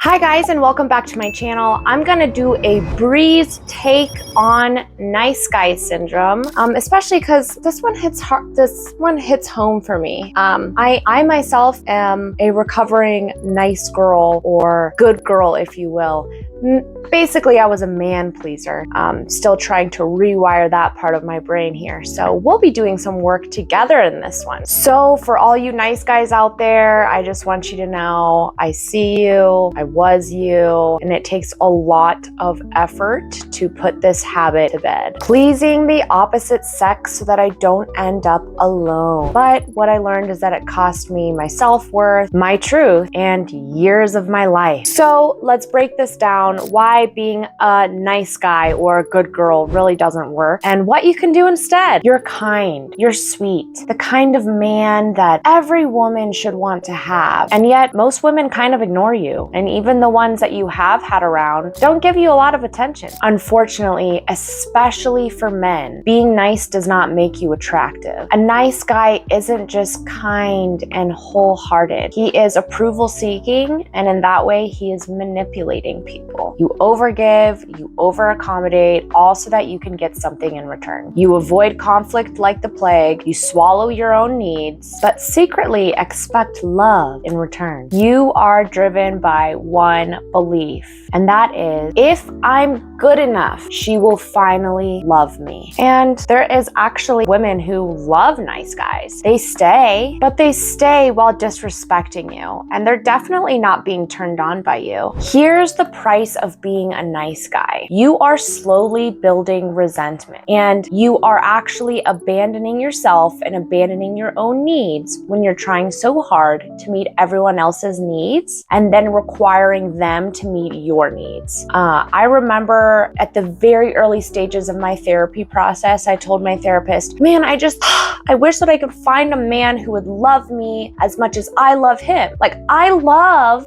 Hi guys, and welcome back to my channel. I'm gonna do a breeze take on nice guy syndrome, especially because this one hits home for me. I myself am a recovering nice girl, or good girl, if you will. Basically, I was a man pleaser. Still trying to rewire that part of my brain here. So we'll be doing some work together in this one. So for all you nice guys out there, I just want you to know I see you, I was you, and it takes a lot of effort to put this habit to bed. Pleasing the opposite sex so that I don't end up alone. But what I learned is that it cost me my self-worth, my truth, and years of my life. So let's break this down. Why being a nice guy or a good girl really doesn't work, and what you can do instead. You're kind, you're sweet, the kind of man that every woman should want to have, and yet most women kind of ignore you, and even the ones that you have had around don't give you a lot of attention. Unfortunately, especially for men, being nice does not make you attractive. A nice guy isn't just kind and wholehearted. He is approval seeking, and in that way he is manipulating people. You overgive, you over-accommodate, all so that you can get something in return. You avoid conflict like the plague, you swallow your own needs, but secretly expect love in return. You are driven by one belief, and that is, if I'm good enough, she will finally love me. And there is actually women who love nice guys. They stay, but they stay while disrespecting you, and they're definitely not being turned on by you. Here's the price of being a nice guy. You are slowly building resentment, and you are actually abandoning yourself and abandoning your own needs when you're trying so hard to meet everyone else's needs and then requiring them to meet your needs. I remember at the very early stages of my therapy process, I told my therapist, man, I wish that I could find a man who would love me as much as I love him. Like, I love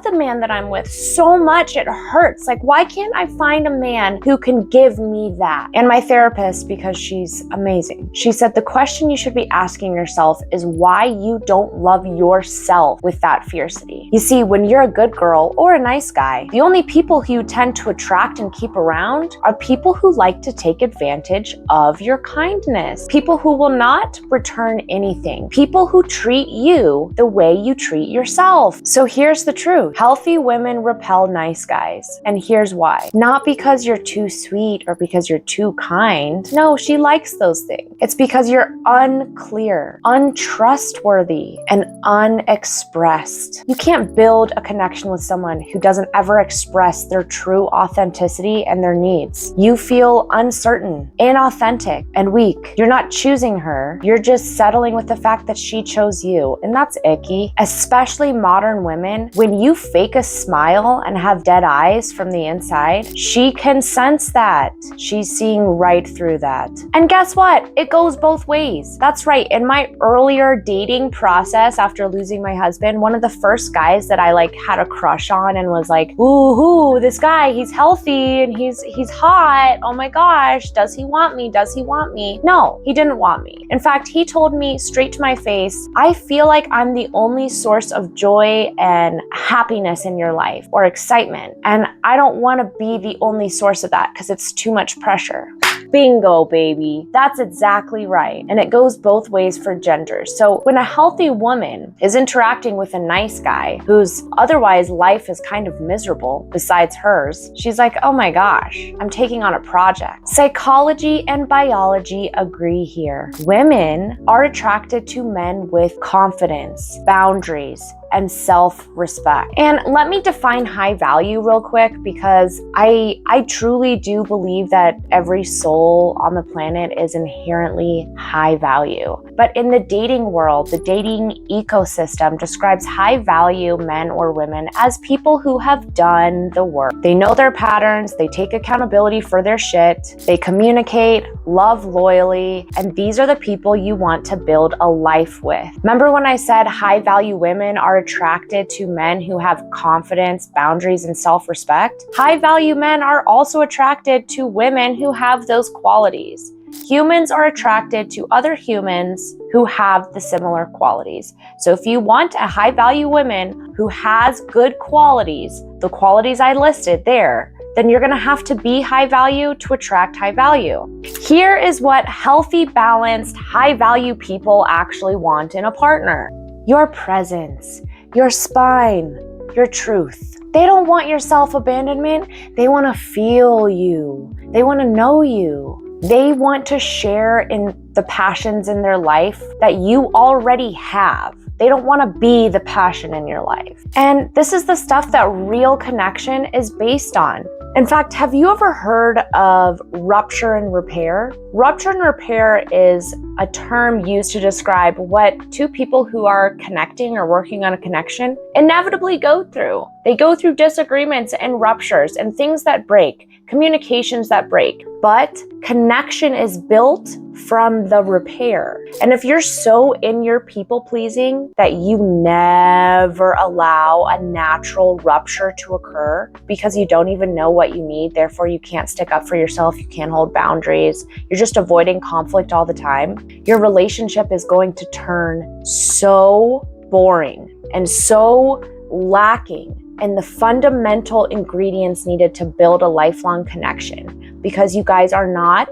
the man that I'm with so much it hurts. Like, why can't I find a man who can give me that? And my therapist, because she's amazing, she said the question you should be asking yourself is why you don't love yourself with that fiercity. You see, when you're a good girl or a nice guy, the only people who you tend to attract and keep around are people who like to take advantage of your kindness, people who will not return anything, people who treat you the way you treat yourself. So here's the truth. Healthy women repel nice guys. And here's why. Not because you're too sweet or because you're too kind. No, she likes those things. It's because you're unclear, untrustworthy, and unexpressed. You can't build a connection with someone who doesn't ever express their true authenticity and their needs. You feel uncertain, inauthentic, and weak. You're not choosing her. You're just settling with the fact that she chose you. And that's icky. Especially modern women, when you fake a smile and have dead eyes from the inside, she can sense that. She's seeing right through that. And guess what? It goes both ways. That's right. In my earlier dating process after losing my husband, one of the first guys that I had a crush on and was like, ooh, this guy, he's healthy and he's hot. Oh my gosh, does he want me? Does he want me? No, he didn't want me. In fact, he told me straight to my face, I feel like I'm the only source of joy and happiness in your life, or excitement. And I don't want to be the only source of that because it's too much pressure. Bingo, baby. That's exactly right. And it goes both ways for genders. So when a healthy woman is interacting with a nice guy whose otherwise life is kind of miserable besides hers, she's like, oh my gosh, I'm taking on a project. Psychology and biology agree here. Women are attracted to men with confidence, boundaries, and self-respect. And let me define high value real quick, because I truly do believe that every soul on the planet is inherently high value. But in the dating world, the dating ecosystem describes high value men or women as people who have done the work. They know their patterns, they take accountability for their shit, they communicate, love loyally, and these are the people you want to build a life with. Remember when I said high value women are attracted to men who have confidence, boundaries, and self-respect? High value men are also attracted to women who have those qualities. Humans are attracted to other humans who have the similar qualities. So if you want a high value woman who has good qualities, the qualities I listed there, then you're gonna have to be high value to attract high value. Here is what healthy, balanced, high value people actually want in a partner. Your presence, your spine, your truth. They don't want your self-abandonment. They wanna feel you. They wanna know you. They want to share in the passions in their life that you already have. They don't want to be the passion in your life. And this is the stuff that real connection is based on. In fact, have you ever heard of rupture and repair? Rupture and repair is a term used to describe what two people who are connecting or working on a connection inevitably go through. They go through disagreements and ruptures and things that break, communications that break, but connection is built from the repair. And if you're so in your people pleasing that you never allow a natural rupture to occur because you don't even know what you need, therefore you can't stick up for yourself, you can't hold boundaries, you're just avoiding conflict all the time, your relationship is going to turn so boring and so lacking in the fundamental ingredients needed to build a lifelong connection, because you guys are not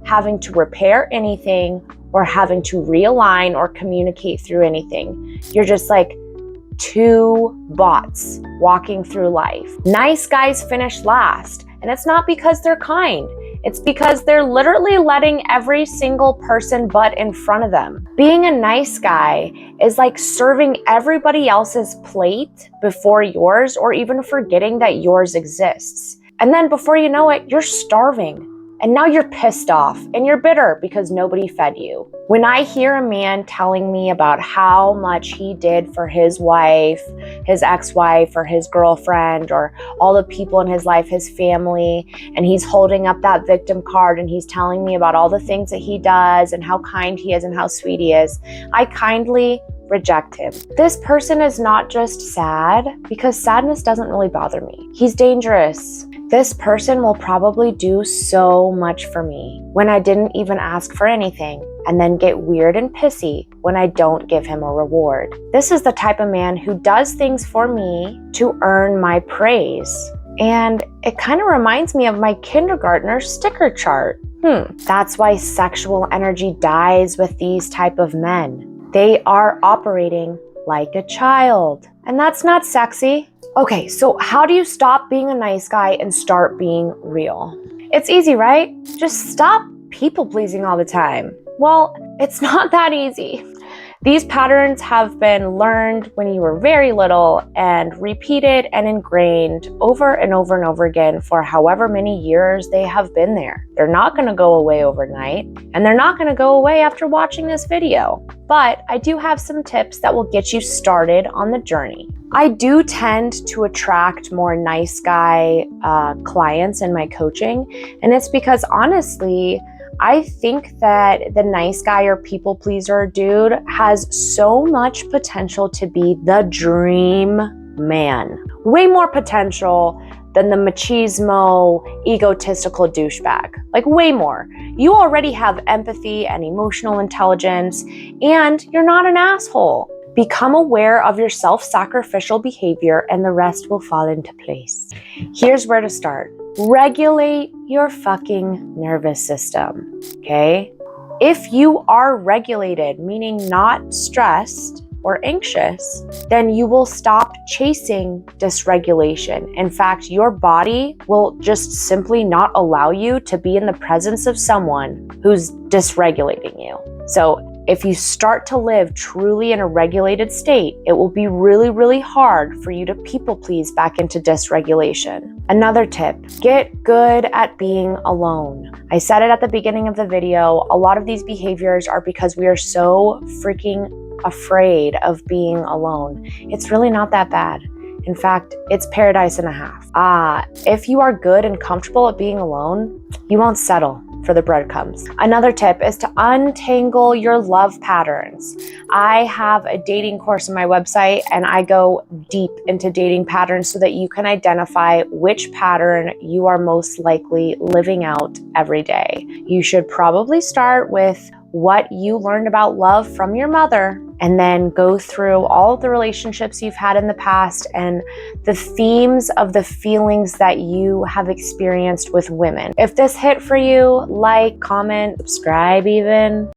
having to repair anything or having to realign or communicate through anything. You're just like two bots walking through life. Nice guys finish last, and it's not because they're kind. It's because they're literally letting every single person butt in front of them. Being a nice guy is like serving everybody else's plate before yours, or even forgetting that yours exists. And then before you know it, you're starving. And now you're pissed off and you're bitter because nobody fed you. When I hear a man telling me about how much he did for his wife, his ex-wife, or his girlfriend, or all the people in his life, his family, and he's holding up that victim card and he's telling me about all the things that he does and how kind he is and how sweet he is, I kindly reject him. This person is not just sad, because sadness doesn't really bother me. He's dangerous. This person will probably do so much for me when I didn't even ask for anything, and then get weird and pissy when I don't give him a reward. This is the type of man who does things for me to earn my praise. And it kind of reminds me of my kindergartner sticker chart. That's why sexual energy dies with these type of men. They are operating like a child, and that's not sexy. Okay, so how do you stop being a nice guy and start being real? It's easy, right? Just stop people pleasing all the time. Well, it's not that easy. These patterns have been learned when you were very little and repeated and ingrained over and over and over again for however many years they have been there. They're not going to go away overnight, and they're not going to go away after watching this video. But I do have some tips that will get you started on the journey. I do tend to attract more nice guy clients in my coaching, and it's because honestly, I think that the nice guy or people pleaser dude has so much potential to be the dream man. Way more potential than the machismo, egotistical douchebag. Like way more. You already have empathy and emotional intelligence, and you're not an asshole. Become aware of your self-sacrificial behavior and the rest will fall into place. Here's where to start. Regulate your fucking nervous system, okay? If you are regulated, meaning not stressed or anxious, then you will stop chasing dysregulation. In fact, your body will just simply not allow you to be in the presence of someone who's dysregulating you. So if you start to live truly in a regulated state, it will be really, really hard for you to people please back into dysregulation. Another tip, get good at being alone. I said it at the beginning of the video, a lot of these behaviors are because we are so freaking afraid of being alone. It's really not that bad. In fact, it's paradise and a half. If you are good and comfortable at being alone, you won't settle for the breadcrumbs. Another tip is to untangle your love patterns. I have a dating course on my website, and I go deep into dating patterns so that you can identify which pattern you are most likely living out every day. You should probably start with what you learned about love from your mother, and then go through all of the relationships you've had in the past and the themes of the feelings that you have experienced with women. If this hit for you, like, comment, subscribe even.